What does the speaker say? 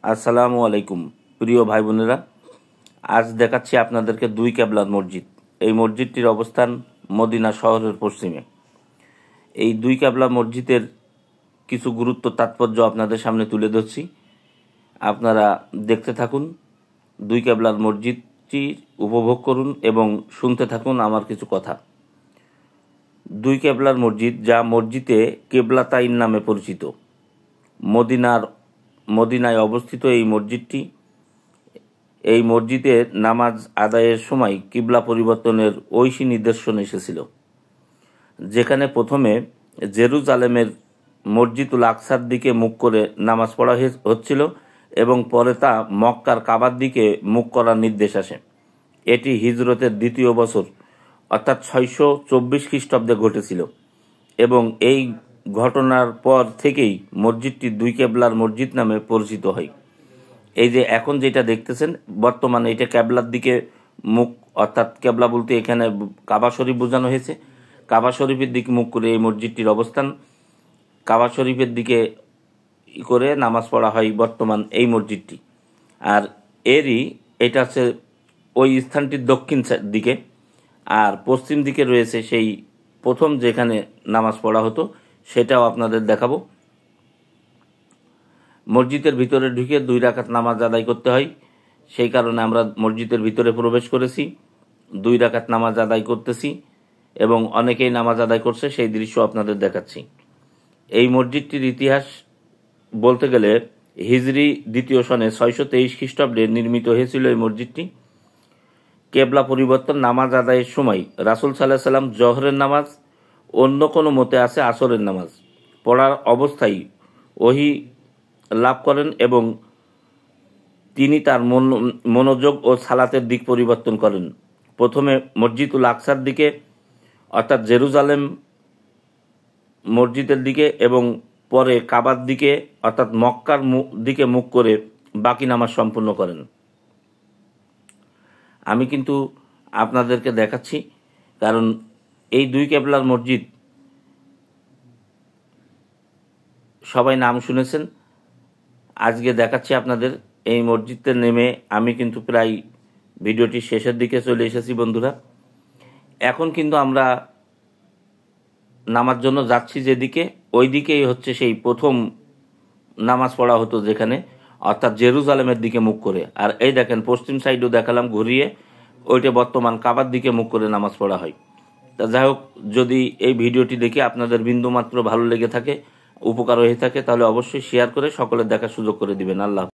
আসসালামু আলাইকুম প্রিয় ভাই বোনেরা, আজ দেখাচ্ছি আপনাদেরকে দুই কেবলার মসজিদ। এই মসজিদটির অবস্থান মদিনা শহরের পশ্চিমে। এই দুই কেবলা মসজিদের কিছু গুরুত্ব তাৎপর্য আপনাদের সামনে তুলে ধরছি, আপনারা দেখতে থাকুন। দুই কেবলার মসজিদটি উপভোগ করুন এবং শুনতে থাকুন আমার কিছু কথা। দুই কেবলার মসজিদ, যা মসজিদে কেবলাতাইন নামে পরিচিত, মদিনায় অবস্থিত এই মসজিদটি। এই মসজিদে নামাজ আদায়ের সময় কিবলা পরিবর্তনের ঐশী নিদর্শন এসেছিল, যেখানে প্রথমে জেরুজালেমের মসজিদুল আকসার দিকে মুখ করে নামাজ পড়া হচ্ছিল এবং পরে তা মক্কার কাবার দিকে মুখ করার নির্দেশ আসে। এটি হিজরতের দ্বিতীয় বছর অর্থাৎ 624 খ্রিস্টাব্দে ঘটেছিল এবং এই ঘটনার পর থেকেই মসজিদটি দুই কেবলার মসজিদ নামে পরিচিত হয়। এই যে এখন যেটা দেখতেছেন, বর্তমানে এটা কেবলার দিকে মুখ, অর্থাৎ কেবলা বলতে এখানে কাবা শরীফ বোঝানো হয়েছে। কাবা শরীফের দিকে মুখ করে এই মসজিদটির অবস্থান। কাবা শরীফের দিকে করে নামাজ পড়া হয় বর্তমান এই মসজিদটি। আর এটা হচ্ছে ওই স্থানটির দক্ষিণ দিকে, আর পশ্চিম দিকে রয়েছে সেই প্রথম যেখানে নামাজ পড়া হতো, সেটাও আপনাদের দেখাবো। মসজিদের ভিতরে ঢুকে 2 রাকাত নামাজ আদায় করতে হয়, সেই কারণে আমরা মসজিদের ভিতরে প্রবেশ করেছি, 2 রাকাত নামাজ আদায় করতেছি এবং অনেকেই নামাজ আদায় করছে, সেই দৃশ্য আপনাদের দেখাচ্ছি। এই মসজিদটির ইতিহাস বলতে গেলে হিজরি দ্বিতীয় সনে 623 খ্রিস্টাব্দে নির্মিত হয়েছিল এই মসজিদটি। কেবলা পরিবর্তন নামাজ আদায়ের সময় রাসূল সাল্লাল্লাহু আলাইহি সাল্লাম জোহরের নামাজ, অন্য কোনো মতে আছে আসরের নামাজ পড়ার অবস্থায় ওহী লাভ করেন এবং তিনি তার মনোযোগ ও সালাতের দিক পরিবর্তন করেন। প্রথমে মসজিদুল আকসার দিকে অর্থাৎ জেরুজালেম মসজিদের দিকে এবং পরে কাবার দিকে অর্থাৎ মক্কার দিকে মুখ করে বাকি নামাজ সম্পূর্ণ করেন। আমি কিন্তু আপনাদেরকে দেখাচ্ছি, কারণ এই দুই কেবলার মসজিদ সবাই নাম শুনেছেন। আজকে দেখাচ্ছি আপনাদের এই মসজিদে নেমে। আমি কিন্তু প্রায় ভিডিওটির শেষের দিকে চলে এসেছি বন্ধুরা। এখন কিন্তু আমরা নামার জন্য যাচ্ছি যেদিকে, ওই দিকেই হচ্ছে সেই প্রথম নামাজ পড়া হতো যেখানে, অর্থাৎ জেরুজালেমের দিকে মুখ করে। আর এই দেখেন পশ্চিম সাইডও দেখালাম ঘুরিয়ে, ওইটা বর্তমান কাবার দিকে মুখ করে নামাজ পড়া হয়। তা যাই হোক, যদি এই ভিডিওটি দেখে আপনাদের বিন্দুমাত্র ভালো লেগে থাকে, উপকার হয়ে থাকে, তাহলে অবশ্যই শেয়ার করে সকলের দেখার সুযোগ করে দিবেন। আল্লাহ।